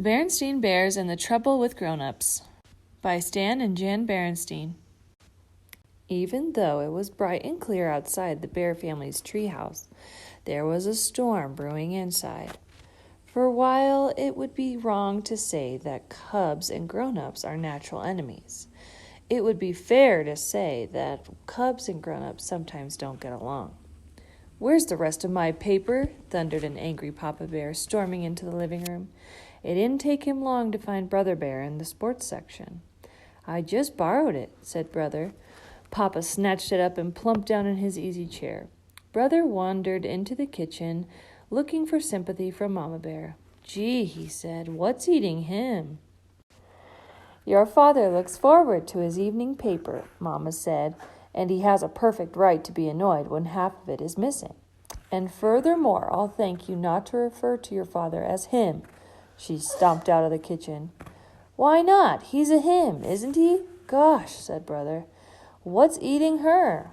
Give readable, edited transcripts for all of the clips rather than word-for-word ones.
The Berenstain Bears and the Trouble with Grownups by Stan and Jan Berenstain. Even though it was bright and clear outside the Bear family's treehouse, there was a storm brewing inside. For while it would be wrong to say that cubs and grown-ups are natural enemies, it would be fair to say that cubs and grown-ups sometimes don't get along. "Where's the rest of my paper?" thundered an angry Papa Bear, storming into the living room. It didn't take him long to find Brother Bear in the sports section. "I just borrowed it," said Brother. Papa snatched it up and plumped down in his easy chair. Brother wandered into the kitchen, looking for sympathy from Mama Bear. "Gee," he said, "what's eating him?" "Your father looks forward to his evening paper," Mama said, "and he has a perfect right to be annoyed when half of it is missing. And furthermore, I'll thank you not to refer to your father as him." She stomped out of the kitchen. "Why not? He's a him, isn't he?" "Gosh," said Brother. "What's eating her?"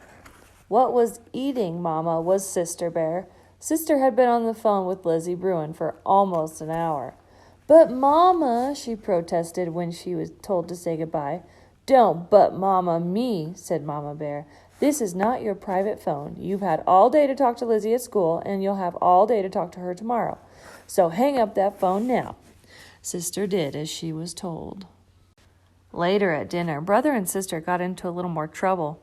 What was eating Mama was Sister Bear. Sister had been on the phone with Lizzie Bruin for almost an hour. "But Mama," she protested when she was told to say goodbye. "Don't but Mama me," said Mama Bear. "This is not your private phone. You've had all day to talk to Lizzie at school, and you'll have all day to talk to her tomorrow. So hang up that phone now." Sister did as she was told. Later at dinner, Brother and Sister got into a little more trouble.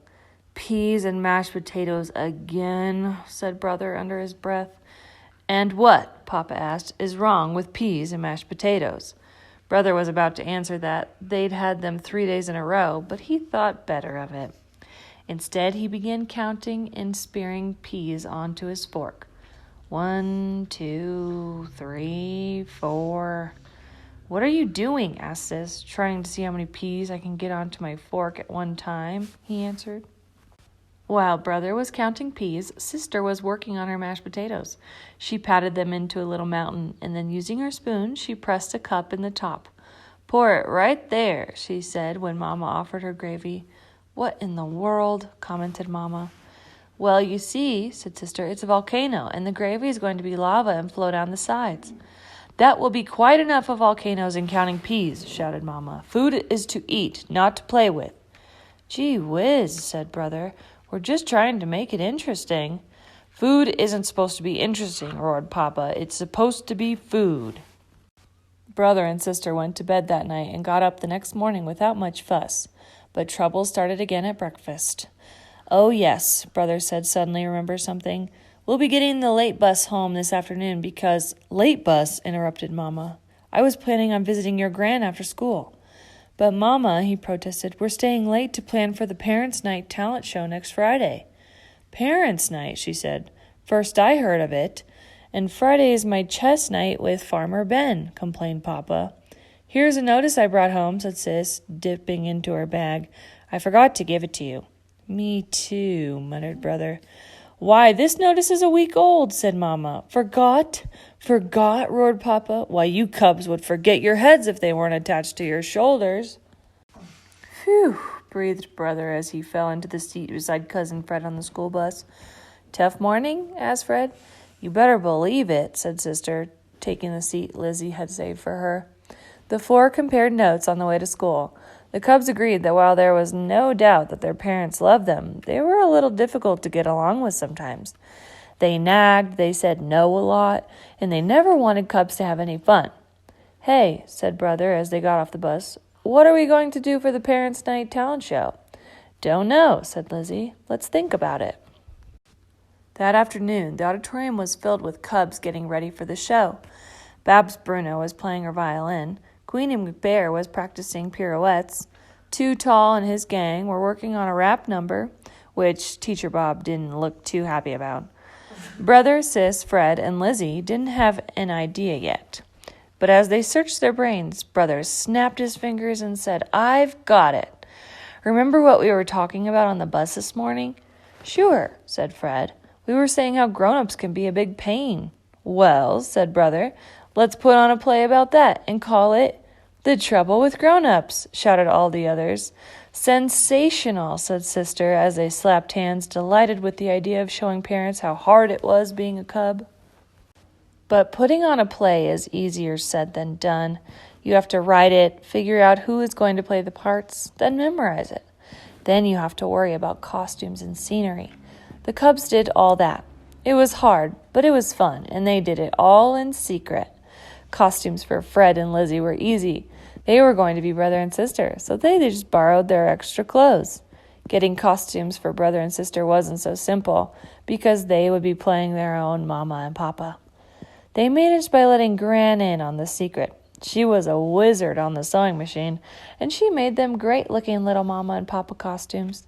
"Peas and mashed potatoes again," said Brother under his breath. "And what," Papa asked, "is wrong with peas and mashed potatoes?" Brother was about to answer that they'd had them 3 days in a row, but he thought better of it. Instead, he began counting and spearing peas onto his fork. 1, 2, 3, 4. "What are you doing?" asked Sis. "Trying to see how many peas I can get onto my fork at one time," he answered. While Brother was counting peas, Sister was working on her mashed potatoes. She patted them into a little mountain, and then using her spoon, she pressed a cup in the top. "Pour it right there," she said when Mama offered her gravy. "What in the world?" commented Mama. "Well, you see," said Sister, "it's a volcano, and the gravy is going to be lava and flow down the sides." "That will be quite enough of volcanoes and counting peas," shouted Mama. "Food is to eat, not to play with." "Gee whiz," said Brother. "We're just trying to make it interesting." "Food isn't supposed to be interesting," roared Papa. "It's supposed to be food." Brother and Sister went to bed that night and got up the next morning without much fuss. But trouble started again at breakfast. "Oh, yes," Brother said, suddenly remember something. "We'll be getting the late bus home this afternoon because—" "Late bus," interrupted Mama. "I was planning on visiting your gran after school." "But Mama," he protested, "we're staying late to plan for the Parents' Night talent show next Friday." "Parents' Night," she said. "First I heard of it. And Friday is my chess night with Farmer Ben," complained Papa. "Here's a notice I brought home," said Sis, dipping into her bag. "I forgot to give it to you." "Me too," muttered Brother. "Why, this notice is a week old," said Mama. "Forgot? Forgot?" roared Papa. "Why, you cubs would forget your heads if they weren't attached to your shoulders." "Phew," breathed Brother as he fell into the seat beside Cousin Fred on the school bus. "Tough morning?" asked Fred. "You better believe it," said Sister, taking the seat Lizzie had saved for her. The four compared notes on the way to school. The cubs agreed that while there was no doubt that their parents loved them, they were a little difficult to get along with sometimes. They nagged, they said no a lot, and they never wanted cubs to have any fun. "Hey," said Brother as they got off the bus, "what are we going to do for the Parents' Night talent show?" "Don't know," said Lizzie. "Let's think about it." That afternoon, the auditorium was filled with cubs getting ready for the show. Babs Bruno was playing her violin. Queenie McBear was practicing pirouettes. Too Tall and his gang were working on a rap number, which Teacher Bob didn't look too happy about. Brother, Sis, Fred, and Lizzie didn't have an idea yet. But as they searched their brains, Brother snapped his fingers and said, "I've got it. Remember what we were talking about on the bus this morning?" "Sure," said Fred. "We were saying how grown-ups can be a big pain." "Well," said Brother, "let's put on a play about that and call it The Trouble with Grownups," shouted all the others. "Sensational," said Sister as they slapped hands, delighted with the idea of showing parents how hard it was being a cub. But putting on a play is easier said than done. You have to write it, figure out who is going to play the parts, then memorize it. Then you have to worry about costumes and scenery. The Cubs did all that. It was hard, but it was fun, and they did it all in secret. Costumes for Fred and Lizzie were easy. They were going to be brother and sister, so they just borrowed their extra clothes. Getting costumes for brother and sister wasn't so simple, because they would be playing their own Mama and Papa. They managed by letting Gran in on the secret. She was a wizard on the sewing machine, and she made them great-looking little Mama and Papa costumes.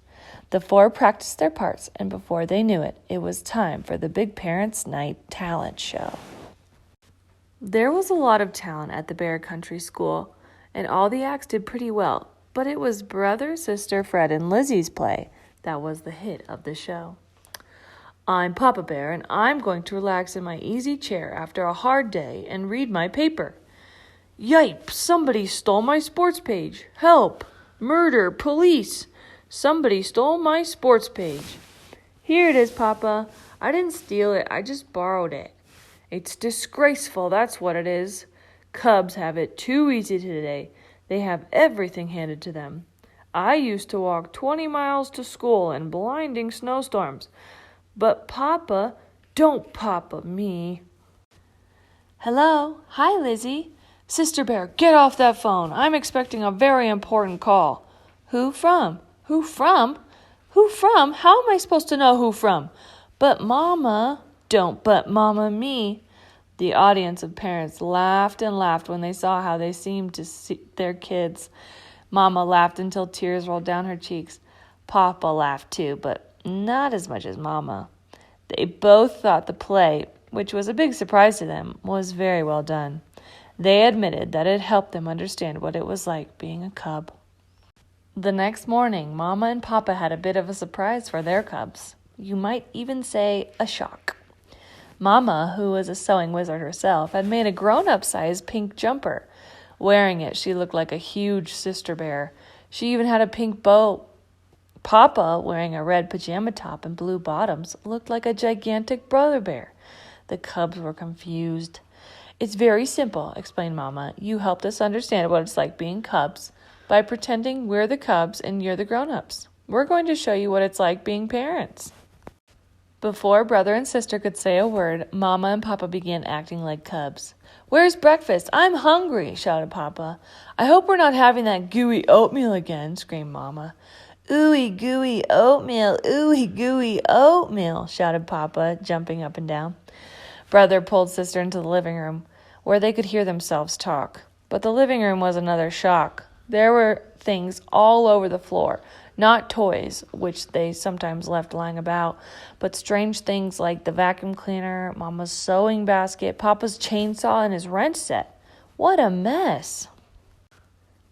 The four practiced their parts, and before they knew it, it was time for the Big Parents' Night talent show. There was a lot of talent at the Bear Country School, and all the acts did pretty well, but it was brother, sister, Fred, and Lizzie's play that was the hit of the show. I'm Papa Bear, and I'm going to relax in my easy chair after a hard day and read my paper. Yipe! Somebody stole my sports page. Help! Murder! Police! Somebody stole my sports page. Here it is, Papa. I didn't steal it. I just borrowed it. It's disgraceful, that's what it is. Cubs have it too easy today. They have everything handed to them. I used to walk 20 miles to school in blinding snowstorms. But Papa, don't Papa me. Hello? Hi, Lizzie. Sister Bear, get off that phone. I'm expecting a very important call. Who from? Who from? Who from? How am I supposed to know who from? But Mama, don't but Mama me. The audience of parents laughed and laughed when they saw how they seemed to see their kids. Mama laughed until tears rolled down her cheeks. Papa laughed too, but not as much as Mama. They both thought the play, which was a big surprise to them, was very well done. They admitted that it helped them understand what it was like being a cub. The next morning, Mama and Papa had a bit of a surprise for their cubs. You might even say a shock. Mama, who was a sewing wizard herself, had made a grown-up-sized pink jumper. Wearing it, she looked like a huge sister bear. She even had a pink bow. Papa, wearing a red pajama top and blue bottoms, looked like a gigantic brother bear. The cubs were confused. It's very simple, explained Mama. You helped us understand what it's like being cubs by pretending we're the cubs and you're the grown-ups. We're going to show you what it's like being parents. Before brother and sister could say a word, Mama and Papa began acting like cubs. Where's breakfast? I'm hungry, shouted Papa. I hope we're not having that gooey oatmeal again, screamed Mama. Ooey gooey oatmeal, ooey gooey oatmeal, shouted Papa, jumping up and down. Brother pulled sister into the living room, where they could hear themselves talk. But the living room was another shock. There were things all over the floor, not toys, which they sometimes left lying about, but strange things like the vacuum cleaner, Mama's sewing basket, Papa's chainsaw, and his wrench set. What a mess!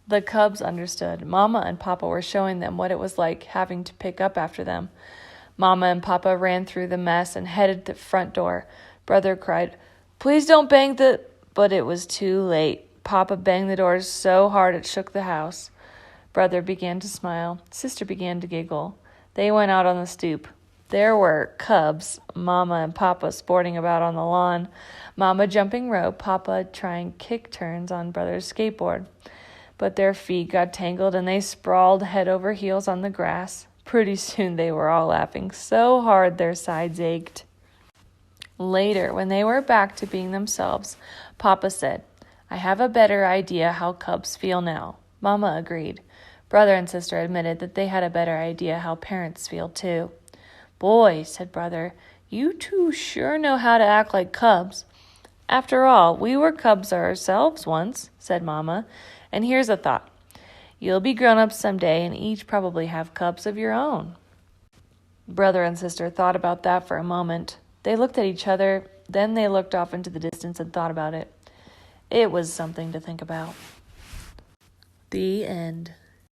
The cubs understood. Mama and Papa were showing them what it was like having to pick up after them. Mama and Papa ran through the mess and headed to the front door. Brother cried, "Please don't bang the—" But it was too late. Papa banged the doors so hard it shook the house. Brother began to smile. Sister began to giggle. They went out on the stoop. There were cubs, Mama and Papa sporting about on the lawn. Mama jumping rope, Papa trying kick turns on Brother's skateboard. But their feet got tangled and they sprawled head over heels on the grass. Pretty soon they were all laughing so hard their sides ached. Later, when they were back to being themselves, Papa said, I have a better idea how cubs feel now. Mama agreed. Brother and sister admitted that they had a better idea how parents feel too. Boy, said Brother, you two sure know how to act like cubs. After all, we were cubs ourselves once, said Mama. And here's a thought. You'll be grown-ups someday and each probably have cubs of your own. Brother and sister thought about that for a moment. They looked at each other, then they looked off into the distance and thought about it. It was something to think about. The end.